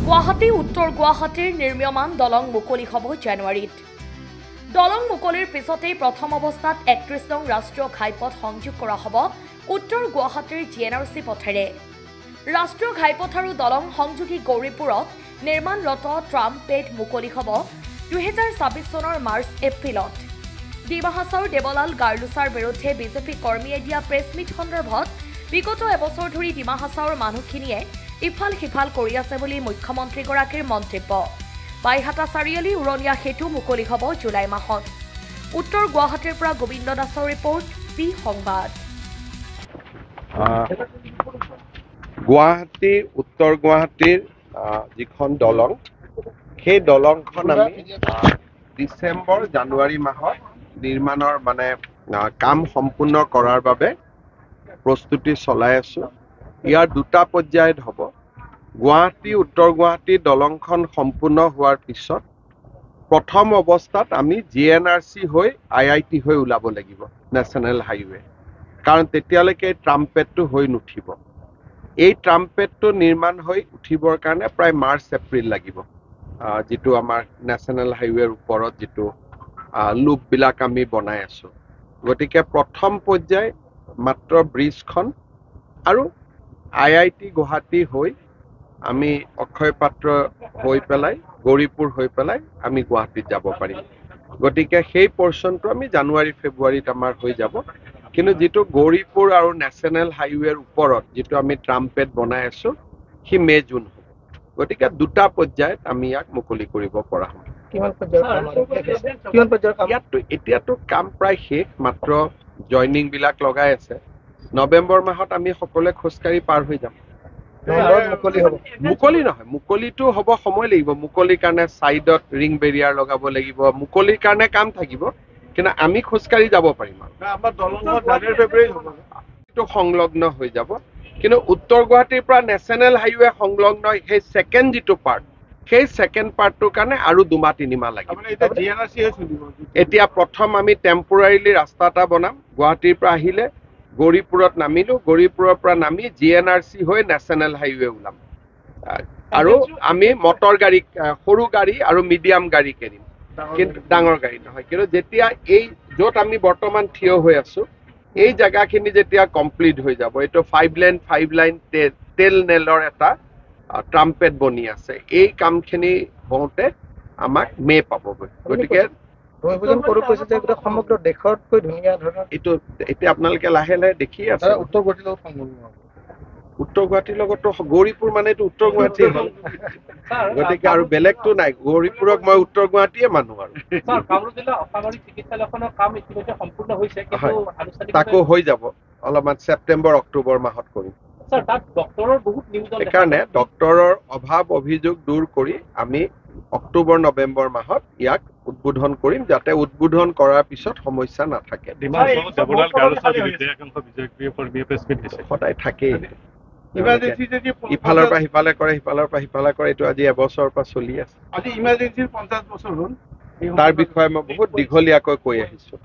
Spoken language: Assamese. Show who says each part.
Speaker 1: গুৱাহাটী উত্তৰ গুৱাহাটীৰ নিৰ্মীয়মান দলং মুকলি হ'ব জানুৱাৰীত। দলং মুকলিৰ পিছতেই প্ৰথম অৱস্থাত ৩১ নং ৰাষ্ট্ৰীয় ঘাইপথ সংযোগ কৰা হ'ব উত্তৰ গুৱাহাটীৰ GNRC পথেৰে। ৰাষ্ট্ৰীয় ঘাইপথ আৰু দলং সংযোগী গৌৰীপুৰত নিৰ্মাণৰত ট্ৰাম্পেড মুকলি হ'ব ২০২৬ চনৰ মাৰ্চ-এপ্ৰিলত। ডিমা হাছাওৰ দেৱলাল গাৰ্লুছাৰ বিৰুদ্ধে বিজেপি কৰ্মীয়ে দিয়া প্ৰেছ মিট সন্দৰ্ভত বিগত এবছৰ ধৰি ডিমা হাছাওৰ মানুহখিনিয়ে ইফাল সিফাল কৰি আছে বুলি মুখ্যমন্ত্ৰীগৰাকীৰ মন্তব্য। বাইহাটা চাৰিআলি উৰণীয়া সেতু মুকলি হ'ব জুলাই মাহত। উত্তৰ গুৱাহাটীৰ পৰা গোবিন্দ দাসৰ ৰিপৰ্ট, পি সংবাদ।
Speaker 2: গুৱাহাটী উত্তৰ গুৱাহাটীৰ যিখন দলং, সেই দলংখন আমি ডিচেম্বৰ জানুৱাৰী মাহত নিৰ্মাণৰ কাম সম্পূৰ্ণ কৰাৰ বাবে প্ৰস্তুতি চলাই আছো। ইয়াৰ দুটা পৰ্যায়ত হ'ব। গুৱাহাটী উত্তৰ গুৱাহাটী দলংখন সম্পূৰ্ণ হোৱাৰ পিছত প্ৰথম অৱস্থাত আমি GNRC হৈ IIT হৈ ওলাব লাগিব, নেশ্যনেল হাইৱে, কাৰণ তেতিয়ালৈকে এই ট্ৰাম্পেডটো হৈ নুঠিব। এই ট্ৰাম্পেডটো নিৰ্মাণ হৈ উঠিবৰ কাৰণে প্ৰায় মাৰ্চ-এপ্ৰিল লাগিব। যিটো আমাৰ নেশ্যনেল হাইৱেৰ ওপৰত যিটো লুপবিলাক আমি বনাই আছো, গতিকে প্ৰথম পৰ্যায় মাত্ৰ ব্ৰিজখন আৰু IIT গুৱাহাটী হৈ আমি অক্ষয় পাত্ৰ হৈ পেলাই গৌৰীপুৰ হৈ পেলাই আমি গুৱাহাটীত যাব পাৰিম। গতিকে সেই পৰ্চনটো আমি জানুৱাৰী ফেব্ৰুৱাৰীত আমাৰ হৈ যাব। কিন্তু যিটো গৌৰীপুৰ আৰু নেশ্যনেল হাইৱেৰ ওপৰত যিটো আমি ট্ৰাম্পেড বনাই আছো, সি মে-জুন হ'ব। গতিকে দুটা পৰ্যায়ত আমি ইয়াক মুকলি কৰিব পৰা হ'ম। এতিয়াতো কাম প্ৰায় শেষ, মাত্ৰ জইনিং বিলাক লগাই আছে। নৱেম্বৰ মাহত আমি সকলোৱে খোজকাঢ়ি পাৰ হৈ যাম। মুকলি নহয়, মুকলিটো হ'ব, সময় লাগিব। মুকলিৰ কাৰণে চাইডত ৰিং বেৰিয়াৰ লগাব লাগিব, মুকলিৰ কাৰণে কাম থাকিব, কিন্তু আমি খোজকাঢ়ি যাব পাৰিম। সংলগ্ন হৈ যাব। কিন্তু উত্তৰ গুৱাহাটীৰ পৰা নেশ্যনেল হাইৱে সংলগ্ন সেই ছেকেণ্ড যিটো পাৰ্ট, সেই ছেকেণ্ড পাৰ্টটোৰ কাৰণে আৰু ২-৩ মাহ লাগিব। এতিয়া প্ৰথম আমি টেম্পৰাৰীলি ৰাস্তা এটা বনাম। গুৱাহাটীৰ পৰা আহিলে গৌৰীপুৰত নামিলো, গৌৰীপুৰৰ পৰা নামি GNRC হৈ নেশ্যনেল হাইৱে ওলাম। আৰু আমি মটৰ গাড়ী, সৰু গাড়ী আৰু মিডিয়াম গাড়ী কিনিম, কিন্তু ডাঙৰ গাড়ী নহয়। কিন্তু যেতিয়া এই য'ত আমি বৰ্তমান থিয় হৈ আছো, এই জেগাখিনি যেতিয়া কমপ্লিট হৈ যাব, এইটো 5 লাইন তেল নেলৰ এটা ট্ৰাম্পেড বনি আছে, এই কামখিনি হওঁতে আমাক মে পাবগৈ। গতিকে
Speaker 3: সমগ্ৰ দেশতকৈ ধুনীয়া ধৰণৰ
Speaker 2: এইটো এতিয়া আপোনালোকে লাহে লাহে দেখি আছে। উত্তৰ গুৱাহাটীৰ লগতো গৌৰীপুৰ মানে এইটো উত্তৰ গুৱাহাটী হ'ল। গতিকে আৰু বেলেগতো নাই, গৌৰীপুৰক মই উত্তৰ গুৱাহাটীয়ে মানো। আৰু তাকো হৈ যাব অলপমান ছেপ্টেম্বৰ অক্টোবৰ মাহত কৰিম। সেইকাৰণে ডক্তৰৰ অভাৱ অভিযোগ দূৰ কৰি আমি অক্টোবৰ নৱেম্বৰ মাহত ইয়াক উদ্বোধন কৰিম, যাতে উদ্বোধন কৰাৰ পিছত সমস্যা নাথাকে। সদায় থাকেই, ইফালৰ পৰা সিফালে কৰে, সিফালৰ পৰা সিফালে কৰে। এইটো আজি এবছৰৰ পৰা চলি আছে। তাৰ বিষয়ে মই বহুত দীঘলীয়াকৈ কৈ আহিছো।